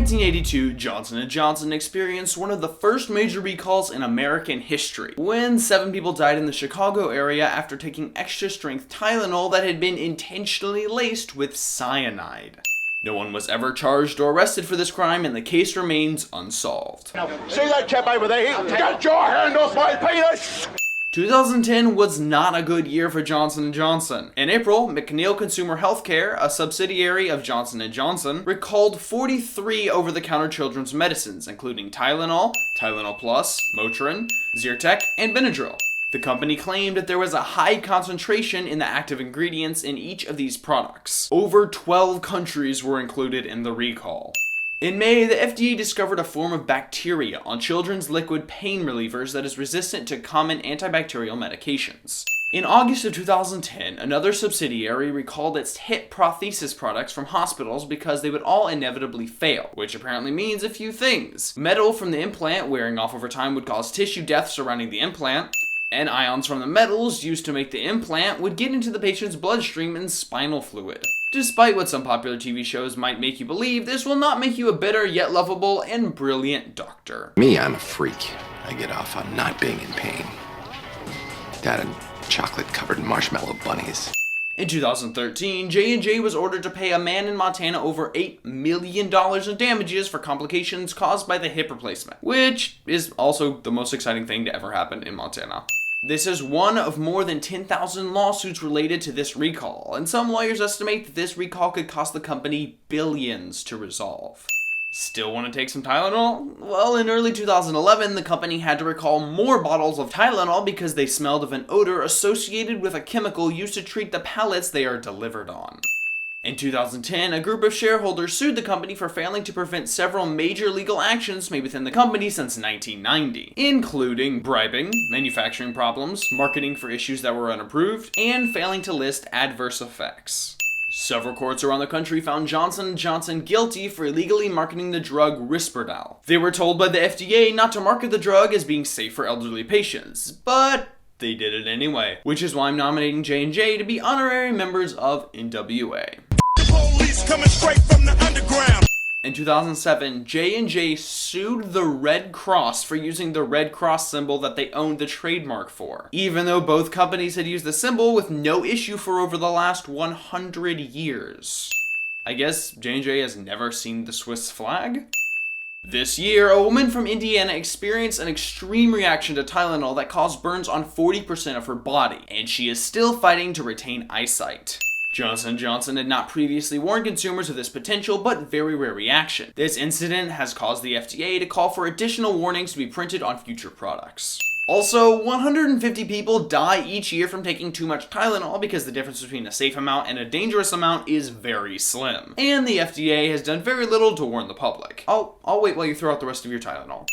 1982, Johnson & Johnson experienced one of the first major recalls in American history, when 7 people died in the Chicago area after taking extra-strength Tylenol that had been intentionally laced with cyanide. No one was ever charged or arrested for this crime, and the case remains unsolved. See that chap over there? Get your hand off my penis! 2010 was not a good year for Johnson & Johnson. In April, McNeil Consumer Healthcare, a subsidiary of Johnson & Johnson, recalled 43 over-the-counter children's medicines, including Tylenol, Tylenol Plus, Motrin, Zyrtec, and Benadryl. The company claimed that there was a high concentration in the active ingredients in each of these products. Over 12 countries were included in the recall. In May, the FDA discovered a form of bacteria on children's liquid pain relievers that is resistant to common antibacterial medications. In August of 2010, another subsidiary recalled its hip prosthesis products from hospitals because they would all inevitably fail, which apparently means a few things. Metal from the implant wearing off over time would cause tissue death surrounding the implant, and ions from the metals used to make the implant would get into the patient's bloodstream and spinal fluid. Despite what some popular TV shows might make you believe, this will not make you a bitter yet lovable and brilliant doctor. Me, I'm a freak. I get off on not being in pain. That and chocolate-covered marshmallow bunnies. In 2013, J&J was ordered to pay a man in Montana over $8 million in damages for complications caused by the hip replacement, which is also the most exciting thing to ever happen in Montana. This is one of more than 10,000 lawsuits related to this recall, and some lawyers estimate that this recall could cost the company billions to resolve. Still want to take some Tylenol? Well, in early 2011, the company had to recall more bottles of Tylenol because they smelled of an odor associated with a chemical used to treat the pallets they are delivered on. In 2010, a group of shareholders sued the company for failing to prevent several major legal actions made within the company since 1990, including bribing, manufacturing problems, marketing for issues that were unapproved, and failing to list adverse effects. Several courts around the country found Johnson & Johnson guilty for illegally marketing the drug Risperdal. They were told by the FDA not to market the drug as being safe for elderly patients, but they did it anyway, which is why I'm nominating J&J to be honorary members of NWA. Police coming straight from the underground. In 2007, J&J sued the Red Cross for using the Red Cross symbol that they owned the trademark for, even though both companies had used the symbol with no issue for over the last 100 years. I guess J&J has never seen the Swiss flag? This year, a woman from Indiana experienced an extreme reaction to Tylenol that caused burns on 40% of her body, and she is still fighting to retain eyesight. Johnson & Johnson had not previously warned consumers of this potential but very rare reaction. This incident has caused the FDA to call for additional warnings to be printed on future products. Also, 150 people die each year from taking too much Tylenol because the difference between a safe amount and a dangerous amount is very slim. And the FDA has done very little to warn the public. I'll wait while you throw out the rest of your Tylenol.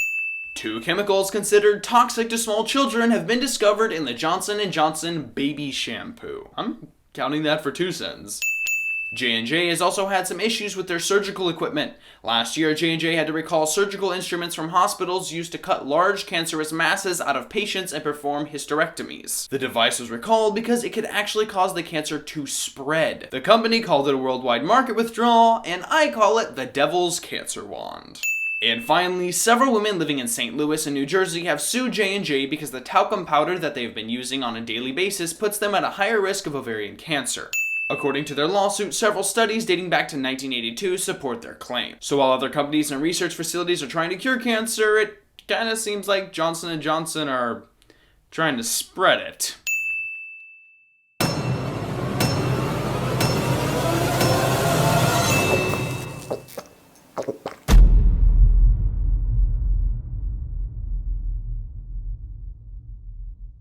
2 chemicals considered toxic to small children have been discovered in the Johnson & Johnson baby shampoo. I'm counting that for 2 cents. J&J has also had some issues with their surgical equipment. Last year, J&J had to recall surgical instruments from hospitals used to cut large cancerous masses out of patients and perform hysterectomies. The device was recalled because it could actually cause the cancer to spread. The company called it a worldwide market withdrawal, and I call it the devil's cancer wand. And finally, several women living in St. Louis and New Jersey have sued J&J because the talcum powder that they've been using on a daily basis puts them at a higher risk of ovarian cancer. According to their lawsuit, several studies dating back to 1982 support their claim. So while other companies and research facilities are trying to cure cancer, it kinda seems like Johnson & Johnson are trying to spread it.